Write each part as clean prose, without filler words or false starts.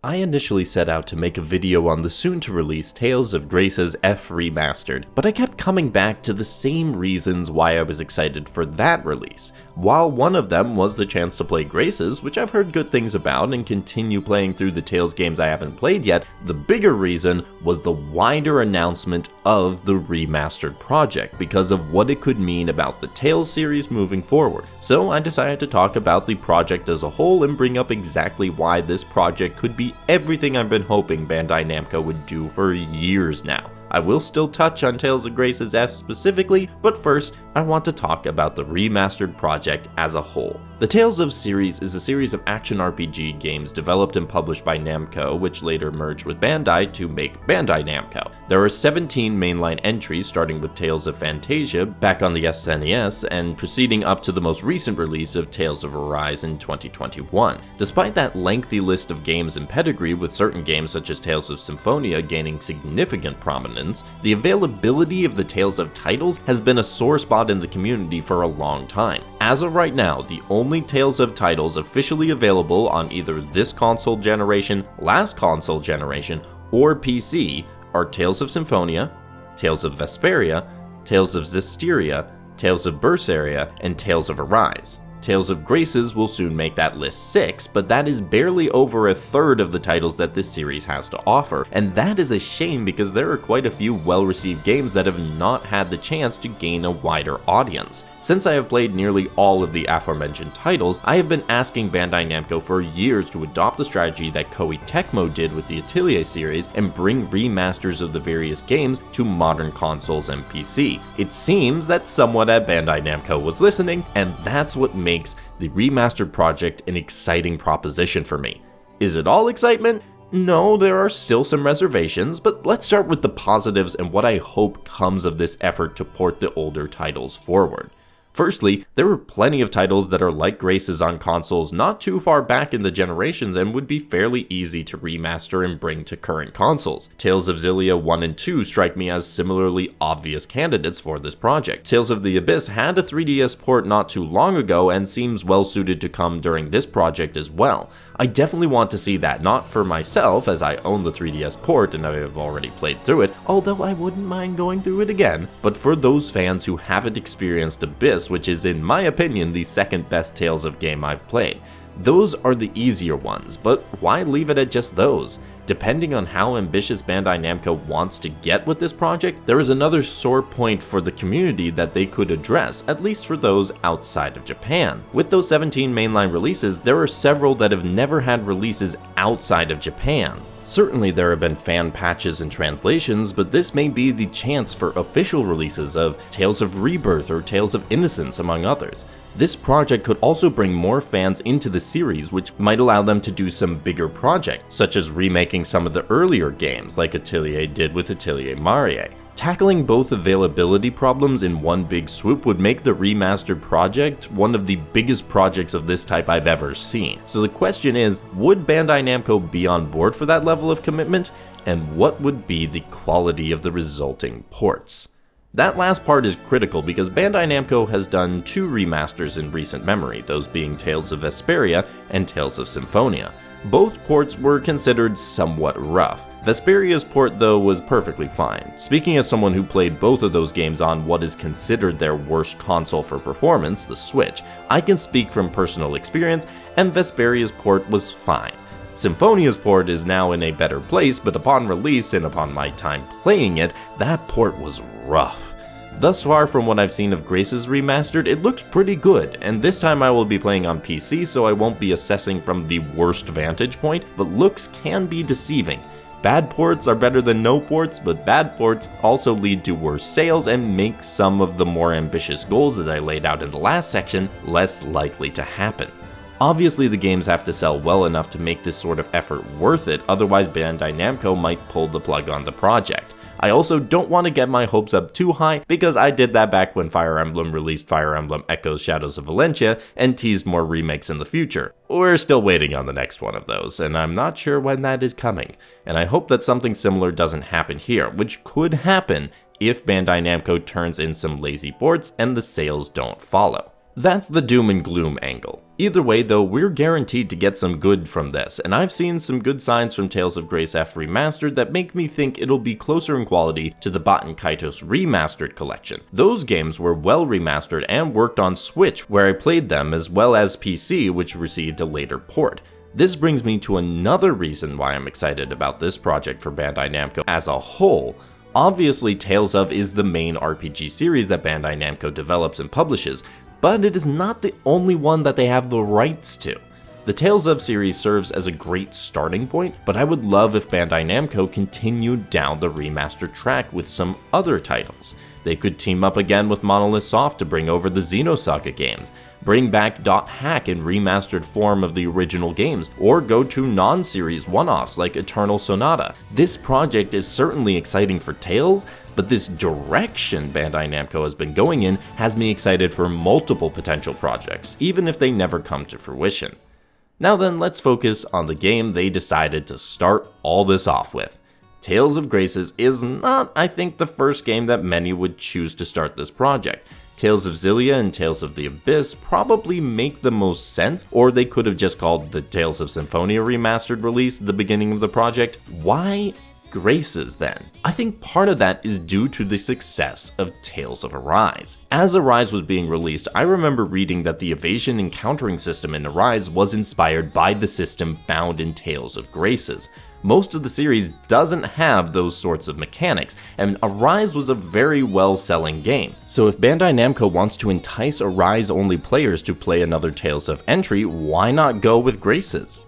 I initially set out to make a video on the soon-to-release Tales of Grace's F Remastered, but I kept coming back to the same reasons why I was excited for that release. While one of them was the chance to play Grace's, which I've heard good things about and continue playing through the Tales games I haven't played yet, the bigger reason was the wider announcement of the Remastered project because of what it could mean about the Tales series moving forward. So I decided to talk about the project as a whole and bring up exactly why this project could be everything I've been hoping Bandai Namco would do for years now. I will still touch on Tales of Grace's F specifically, but first, I want to talk about the Remastered project as a whole. The Tales of series is a series of action RPG games developed and published by Namco, which later merged with Bandai to make Bandai Namco. There are 17 mainline entries, starting with Tales of Fantasia back on the SNES, and proceeding up to the most recent release of Tales of Arise in 2021. Despite that lengthy list of games and pedigree, with certain games such as Tales of Symphonia gaining significant prominence, the availability of the Tales of titles has been a sore spot in the community for a long time. As of right now, the only Tales of titles officially available on either this console generation, last console generation, or PC are Tales of Symphonia, Tales of Vesperia, Tales of Xillia, Tales of Berseria, and Tales of Arise. Tales of Grace's will soon make that list 6, but that is barely over a third of the titles that this series has to offer, and that is a shame because there are quite a few well-received games that have not had the chance to gain a wider audience. Since I have played nearly all of the aforementioned titles, I have been asking Bandai Namco for years to adopt the strategy that Koei Tecmo did with the Xillia series and bring remasters of the various games to modern consoles and PC. It seems that someone at Bandai Namco was listening, and that's what makes the Remastered project an exciting proposition for me. Is it all excitement? No, there are still some reservations, but let's start with the positives and what I hope comes of this effort to port the older titles forward. Firstly, there are plenty of titles that are like Grace's on consoles not too far back in the generations and would be fairly easy to remaster and bring to current consoles. Tales of Xillia 1 and 2 strike me as similarly obvious candidates for this project. Tales of the Abyss had a 3DS port not too long ago and seems well suited to come during this project as well. I definitely want to see that, not for myself as I own the 3DS port and I have already played through it, although I wouldn't mind going through it again, but for those fans who haven't experienced Abyss, which is in my opinion the second best Tales of game I've played. Those are the easier ones, but why leave it at just those? Depending on how ambitious Bandai Namco wants to get with this project, there is another sore point for the community that they could address, at least for those outside of Japan. With those 17 mainline releases, there are several that have never had releases outside of Japan. Certainly there have been fan patches and translations, but this may be the chance for official releases of Tales of Rebirth or Tales of Innocence, among others. This project could also bring more fans into the series, which might allow them to do some bigger projects, such as remaking some of the earlier games like Atelier did with Atelier Marie. Tackling both availability problems in one big swoop would make the Remastered project one of the biggest projects of this type I've ever seen. So the question is, would Bandai Namco be on board for that level of commitment? And what would be the quality of the resulting ports? That last part is critical because Bandai Namco has done 2 remasters in recent memory, those being Tales of Vesperia and Tales of Symphonia. Both ports were considered somewhat rough. Vesperia's port, though, was perfectly fine. Speaking as someone who played both of those games on what is considered their worst console for performance, the Switch, I can speak from personal experience, and Vesperia's port was fine. Symphonia's port is now in a better place, but upon release and upon my time playing it, that port was rough. Thus far from what I've seen of Grace's Remastered, it looks pretty good, and this time I will be playing on PC so I won't be assessing from the worst vantage point, but looks can be deceiving. Bad ports are better than no ports, but bad ports also lead to worse sales and make some of the more ambitious goals that I laid out in the last section less likely to happen. Obviously the games have to sell well enough to make this sort of effort worth it, otherwise Bandai Namco might pull the plug on the project. I also don't want to get my hopes up too high because I did that back when Fire Emblem released Fire Emblem Echoes Shadows of Valentia and teased more remakes in the future. We're still waiting on the next one of those, and I'm not sure when that is coming, and I hope that something similar doesn't happen here, which could happen if Bandai Namco turns in some lazy ports and the sales don't follow. That's the doom and gloom angle. Either way though, we're guaranteed to get some good from this, and I've seen some good signs from Tales of Grace F Remastered that make me think it'll be closer in quality to the Baten Kaitos Remastered collection. Those games were well remastered and worked on Switch, where I played them, as well as PC, which received a later port. This brings me to another reason why I'm excited about this project for Bandai Namco as a whole. Obviously, Tales of is the main RPG series that Bandai Namco develops and publishes, but it is not the only one that they have the rights to. The Tales of series serves as a great starting point, but I would love if Bandai Namco continued down the remaster track with some other titles. They could team up again with Monolith Soft to bring over the Xenosaga games, bring back Dot Hack in remastered form of the original games, or go to non-series one-offs like Eternal Sonata. This project is certainly exciting for Tales, but this direction Bandai Namco has been going in has me excited for multiple potential projects, even if they never come to fruition. Now then, let's focus on the game they decided to start all this off with. Tales of Graces is not, I think, the first game that many would choose to start this project. Tales of Xillia and Tales of the Abyss probably make the most sense, or they could have just called the Tales of Symphonia Remastered release the beginning of the project. Why Graces then? I think part of that is due to the success of Tales of Arise. As Arise was being released, I remember reading that the evasion and countering system in Arise was inspired by the system found in Tales of Graces. Most of the series doesn't have those sorts of mechanics, and Arise was a very well-selling game. So if Bandai Namco wants to entice Arise-only players to play another Tales of entry, why not go with Graces?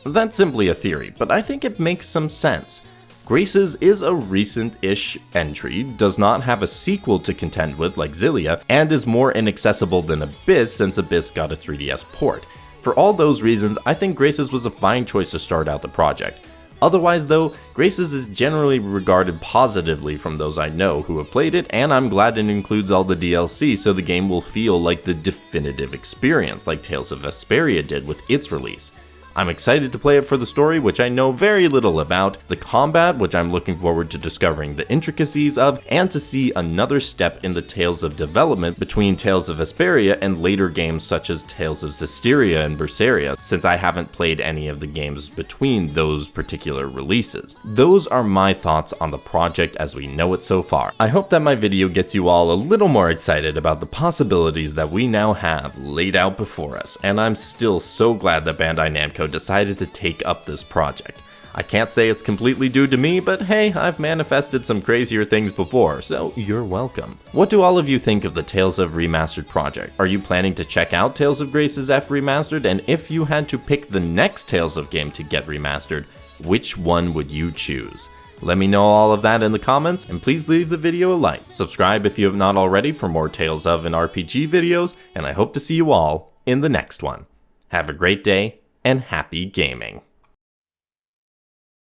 That's simply a theory, but I think it makes some sense. Graces is a recent-ish entry, does not have a sequel to contend with like Xillia, and is more inaccessible than Abyss since Abyss got a 3DS port. For all those reasons, I think Graces was a fine choice to start out the project. Otherwise though, Graces is generally regarded positively from those I know who have played it, and I'm glad it includes all the DLC so the game will feel like the definitive experience like Tales of Vesperia did with its release. I'm excited to play it for the story, which I know very little about, the combat, which I'm looking forward to discovering the intricacies of, and to see another step in the Tales of development between Tales of Vesperia and later games such as Tales of Zestiria and Berseria, since I haven't played any of the games between those particular releases. Those are my thoughts on the project as we know it so far. I hope that my video gets you all a little more excited about the possibilities that we now have laid out before us, and I'm still so glad that Bandai Namco decided to take up this project. I can't say it's completely due to me, but hey, I've manifested some crazier things before, so you're welcome. What do all of you think of the Tales of Remastered project? Are you planning to check out Tales of Graces F Remastered? And if you had to pick the next Tales of game to get remastered, which one would you choose? Let me know all of that in the comments, and please leave the video a like. Subscribe if you have not already for more Tales of and RPG videos, and I hope to see you all in the next one. Have a great day, and happy gaming.